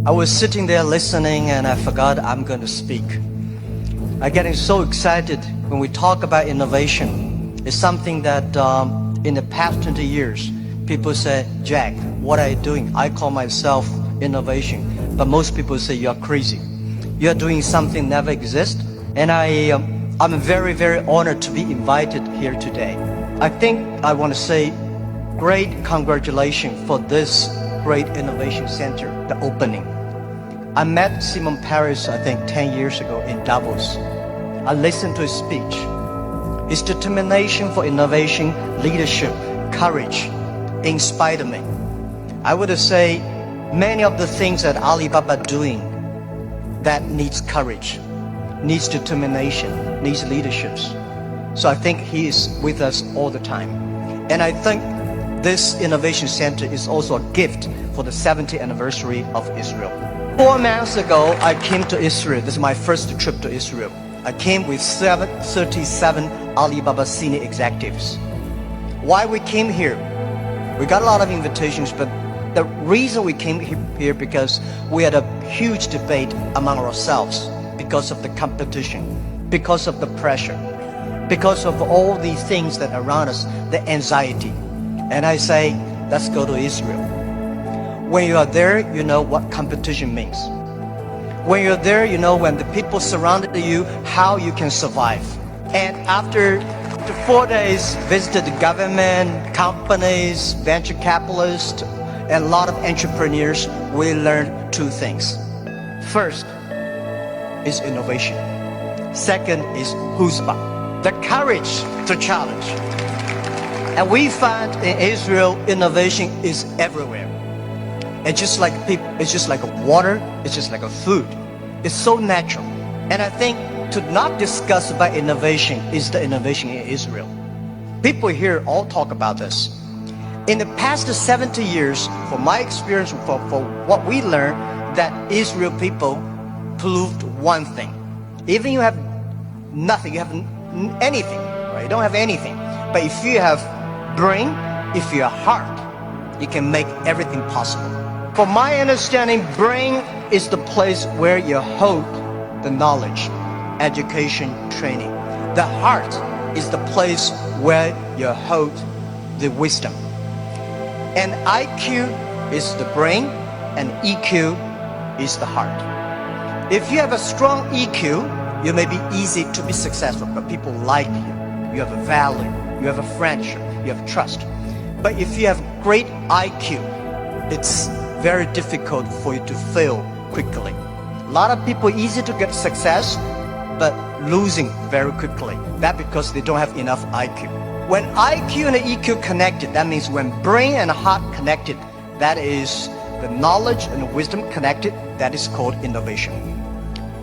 I was sitting there listening and I forgot I'm going to speak. I'm getting so excited when we talk about innovation. It's something that in the past 20 years, people say, Jack, what are you doing? I call myself innovation. But most people say you're crazy. You're doing something never exists. And I'm very, very honored to be invited here today. I think I want to say great congratulations for this great innovation center, the opening. I met Simon Paris, I think 10 years ago in Davos. I listened to his speech. His determination for innovation, leadership, courage inspired me. I would say many of the things that Alibaba doing that needs courage, needs determination, needs leaderships. So I think he is with us all the time. And I think this innovation center is also a gift for the 70th anniversary of Israel. 4 months ago, I came to Israel. This is my first trip to Israel. I came with 37 Alibaba senior executives. Why we came here? We got a lot of invitations, but the reason we came here because we had a huge debate among ourselves because of the competition, because of the pressure, because of all these things that are around us, the anxiety. And I say, let's go to Israel. When you are there, you know what competition means. When you're there, you know when the people surrounded you, how you can survive. And after 4 days, visited the government, companies, venture capitalists, and a lot of entrepreneurs, we learned 2 things. First is innovation. Second is chutzpah, the courage to challenge. And we find in Israel, innovation is everywhere. It's just like people, it's just like water, it's just like a food. It's so natural. And I think to not discuss about innovation is the innovation in Israel. People here all talk about this. In the past 70 years, from my experience, for what we learned, that Israel people proved one thing. Even you have nothing, you have anything, right? You don't have anything. But if you have brain, if you have heart, you can make everything possible. From my understanding, brain is the place where you hold the knowledge, education, training. The heart is the place where you hold the wisdom. And IQ is the brain and EQ is the heart. If you have a strong EQ, you may be easy to be successful, but people like you. You have a value, you have a friendship, you have trust. But if you have great IQ, it's very difficult for you to fail quickly. A lot of people easy to get success, but losing very quickly. That's because they don't have enough IQ. When IQ and EQ connected, that means when brain and heart connected, that is the knowledge and wisdom connected, that is called innovation.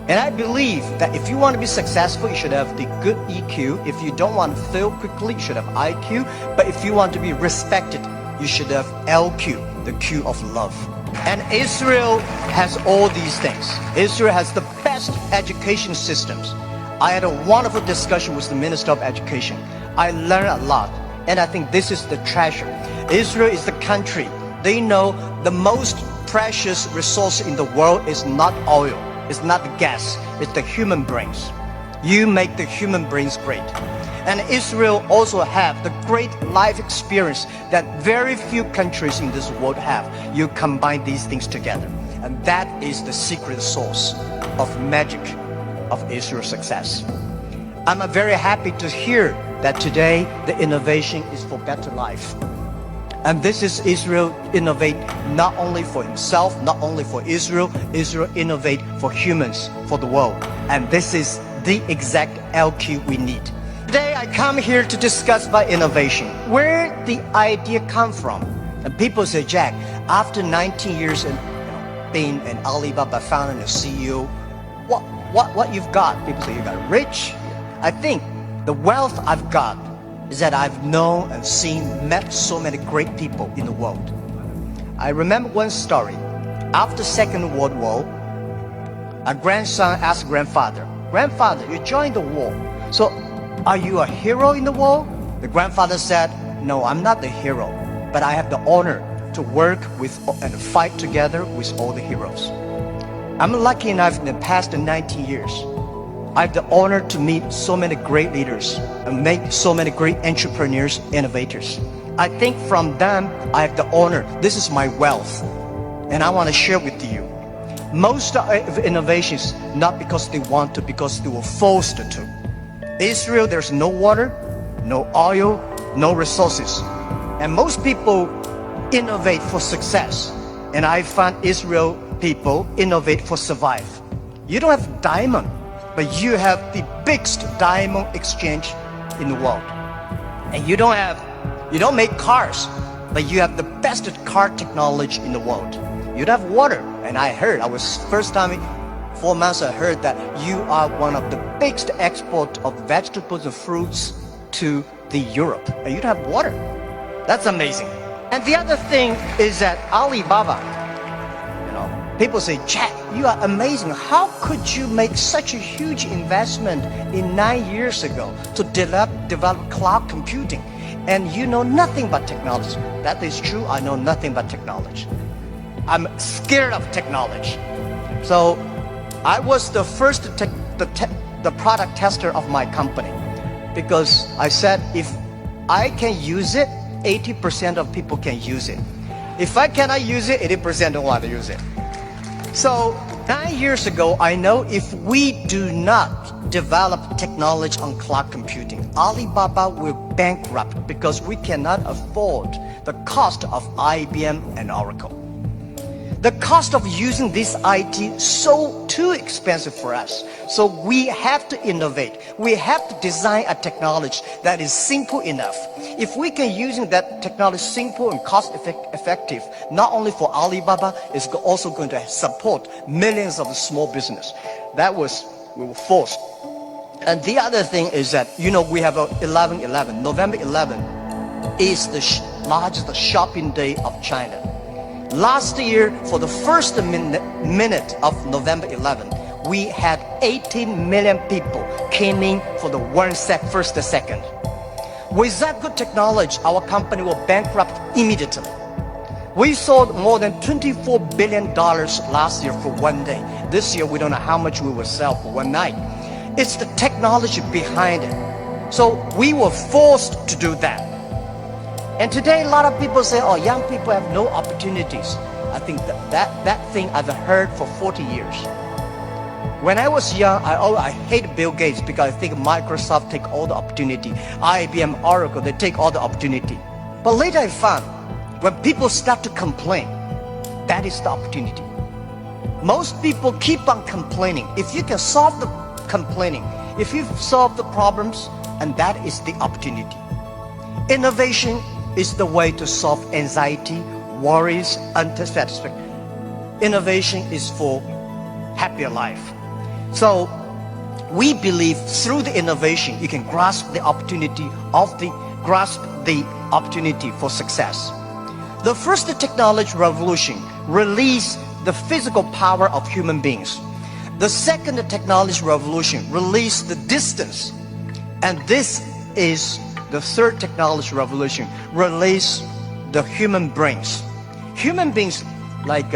And I believe that if you want to be successful, you should have the good EQ. If you don't want to fail quickly, you should have IQ. But if you want to be respected, you should have LQ, the Q of love. And Israel has all these things. Israel has the best education systems. I had a wonderful discussion with the Minister of Education. I learned a lot, and I think this is the treasure. Israel is the country. They know the most precious resource in the world is not oil, it's not the gas, it's the human brains. You make the human brains great. And Israel also have the great life experience that very few countries in this world have. You combine these things together. And that is the secret source of magic of Israel's success. I'm very happy to hear that today the innovation is for better life. And this is Israel innovate not only for himself, not only for Israel, Israel innovate for humans, for the world. And this is the exact LQ we need. Today I come here to discuss about innovation. Where the idea come from? And people say, Jack, after 19 years in being an Alibaba founder and a CEO, what you've got? People say you got rich. I think the wealth I've got is that I've known and seen, met so many great people in the world. I remember one story. After Second World War, a grandson asked grandfather, Grandfather, you joined the war. So are you a hero in the war? The grandfather said, no, I'm not the hero, but I have the honor to work with and fight together with all the heroes. I'm lucky enough in the past 19 years, I have the honor to meet so many great leaders and make so many great entrepreneurs, innovators. I think from them, I have the honor. This is my wealth, and I want to share with you. Most of innovations, not because they want to, because they were forced to. Israel, there's no water, no oil, no resources. And most people innovate for success. And I find Israel people innovate for survive. You don't have diamond, but you have the biggest diamond exchange in the world. And you don't make cars, but you have the best car technology in the world. You don't have water. And I was first time 4 months I heard that you are one of the biggest export of vegetables and fruits to the Europe. And you don't have water. That's amazing. And the other thing is that Alibaba, people say, Jack, you are amazing. How could you make such a huge investment in 9 years ago to develop cloud computing? And you know nothing about technology. That is true, I know nothing about technology. I'm scared of technology. So I was the first the product tester of my company, because I said if I can use it, 80% of people can use it. If I cannot use it, 80% don't want to use it. So 9 years ago, I know if we do not develop technology on cloud computing, Alibaba will bankrupt because we cannot afford the cost of IBM and Oracle. The cost of using this IT so too expensive for us. So we have to innovate. We have to design a technology that is simple enough. If we can use that technology simple and cost effective, not only for Alibaba, it's also going to support millions of small business. We were forced. And the other thing is that, we have 11/11. November 11 is the largest shopping day of China. Last year, for the first minute of November 11, we had 18 million people came in for the first second. With that good technology, our company will bankrupt immediately. We sold more than $24 billion last year for one day. This year, we don't know how much we will sell for one night. It's the technology behind it. So we were forced to do that. And today, a lot of people say, oh, young people have no opportunities. I think that thing I've heard for 40 years. When I was young, I hated Bill Gates because I think Microsoft take all the opportunity. IBM, Oracle, they take all the opportunity. But later I found, when people start to complain, that is the opportunity. Most people keep on complaining. If you can solve the complaining, if you solve the problems, and that is the opportunity. Innovation is the way to solve anxiety, worries, unsatisfaction. Innovation is for happier life. So we believe through the innovation, you can grasp the opportunity for success. The first technology revolution released the physical power of human beings. The second technology revolution released the distance. And this is the third technology revolution, release the human brains. Human beings, like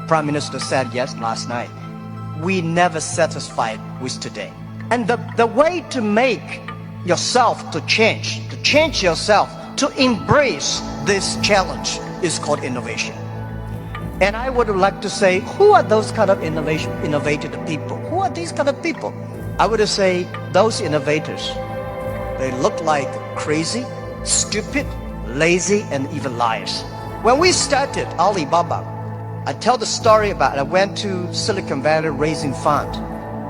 Prime Minister said last night, we never satisfied with today. And the way to make yourself to change yourself, to embrace this challenge is called innovation. And I would like to say, who are those kind of innovative people? Who are these kind of people? I would say those innovators, they look like crazy, stupid, lazy, and even liars. When we started Alibaba, I tell the story about I went to Silicon Valley raising fund.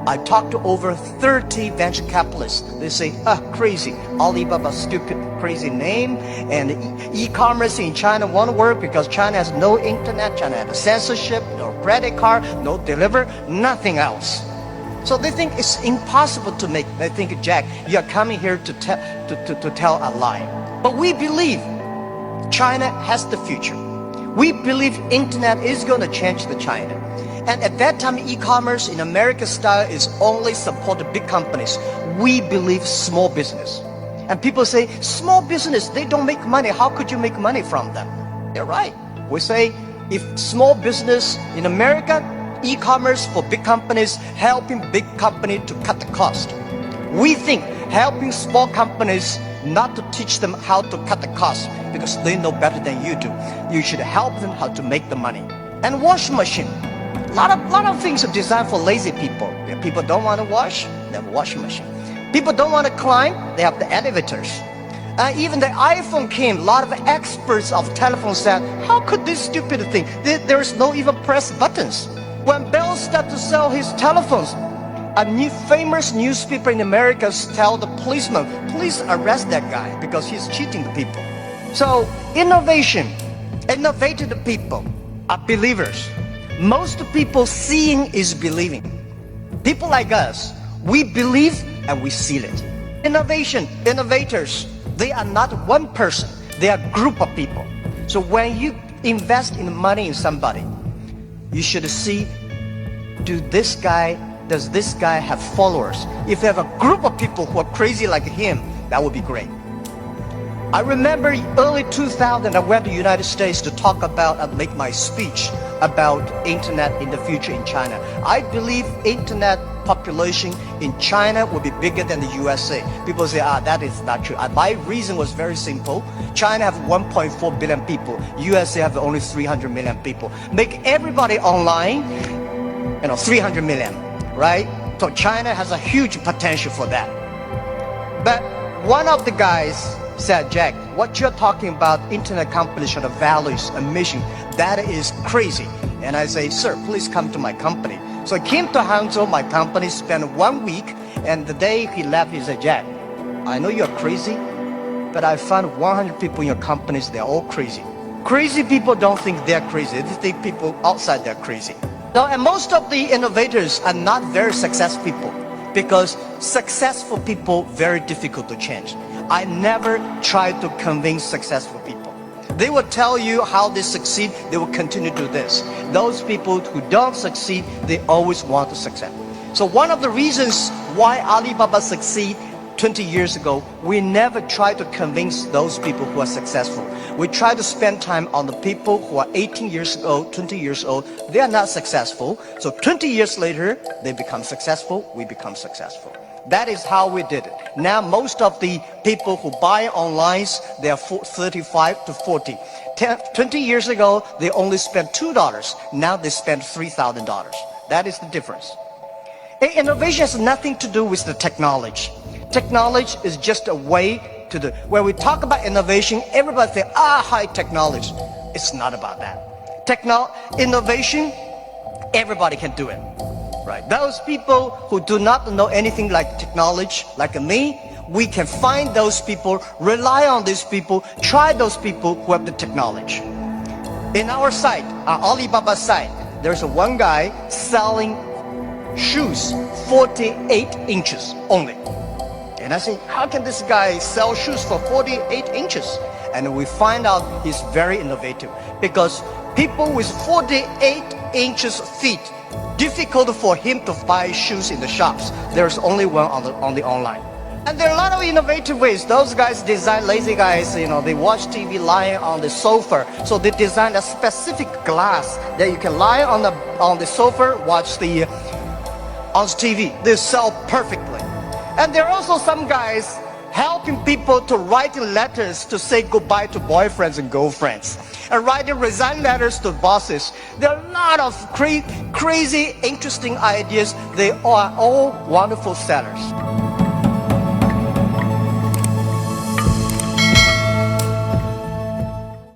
I talked to over 30 venture capitalists. They say, crazy, Alibaba, stupid, crazy name, and e-commerce in China won't work because China has no internet, China has censorship, no credit card, no deliver, nothing else. So they think it's impossible to make. They think, Jack, you are coming here to tell a lie. But we believe China has the future. We believe internet is going to change the China. And at that time, e-commerce in American style is only supported big companies. We believe small business. And people say, small business, they don't make money. How could you make money from them? They're right. We say, if small business in America e-commerce for big companies, helping big companies to cut the cost. We think helping small companies not to teach them how to cut the cost because they know better than you do. You should help them how to make the money. And washing machine. A lot of things are designed for lazy people. If people don't want to wash, they have a washing machine. People don't want to climb, they have the elevators. Even the iPhone came, a lot of experts of telephones said, how could this stupid thing? There is no even press buttons. When Bell started to sell his telephones, a famous newspaper in America tell the policeman, please arrest that guy because he's cheating the people. So innovative people are believers. Most people seeing is believing. People like us, we believe and we seal it. Innovators, they are not one person, they are a group of people. So when you invest in money in somebody, you should see, does this guy have followers? If you have a group of people who are crazy like him, that would be great. I remember early 2000, I went to the United States to talk about and make my speech about internet in the future in China. I believe internet population in China will be bigger than the USA. People say, that is not true. My reason was very simple. China have 1.4 billion people. USA have only 300 million people. Make everybody online, 300 million, right? So China has a huge potential for that. But one of the guys said, Jack, what you're talking about, internet companies should have values and mission, that is crazy. And I say, sir, please come to my company. So I came to Hangzhou, my company, spent 1 week, and the day he left, he said, Jack, I know you're crazy, but I found 100 people in your companies, they're all crazy. Crazy people don't think they're crazy, they think people outside they're crazy. So, and most of the innovators are not very successful people because successful people very difficult to change. I never try to convince successful people. They will tell you how they succeed, they will continue to do this. Those people who don't succeed, they always want to succeed. So one of the reasons why Alibaba succeed 20 years ago, we never try to convince those people who are successful. We try to spend time on the people who are 18 years old, 20 years old, they are not successful. So 20 years later, they become successful, we become successful. That is how we did it. Now most of the people who buy online, they are 35 to 40. 20 years ago, they only spent $2. Now they spend $3,000. That is the difference. Innovation has nothing to do with the technology. Technology is just a way to do. When we talk about innovation, everybody thinks, high technology. It's not about that. Innovation, everybody can do it. Right? Those people who do not know anything like technology, like me, we can find those people, rely on these people, try those people who have the technology. In our site, our Alibaba site, there's one guy selling shoes 48 inches only. And I say, how can this guy sell shoes for 48 inches? And we find out he's very innovative because people with 48 inches feet, difficult for him to buy shoes in the shops. There's only one on the online. And there are a lot of innovative ways. Those guys design, lazy guys, they watch TV lying on the sofa. So they design a specific glass that you can lie on the sofa, watch on TV. They sell perfectly. And there are also some guys helping people to write letters to say goodbye to boyfriends and girlfriends, and writing resign letters to bosses. There are a lot of crazy, interesting ideas. They are all wonderful sellers.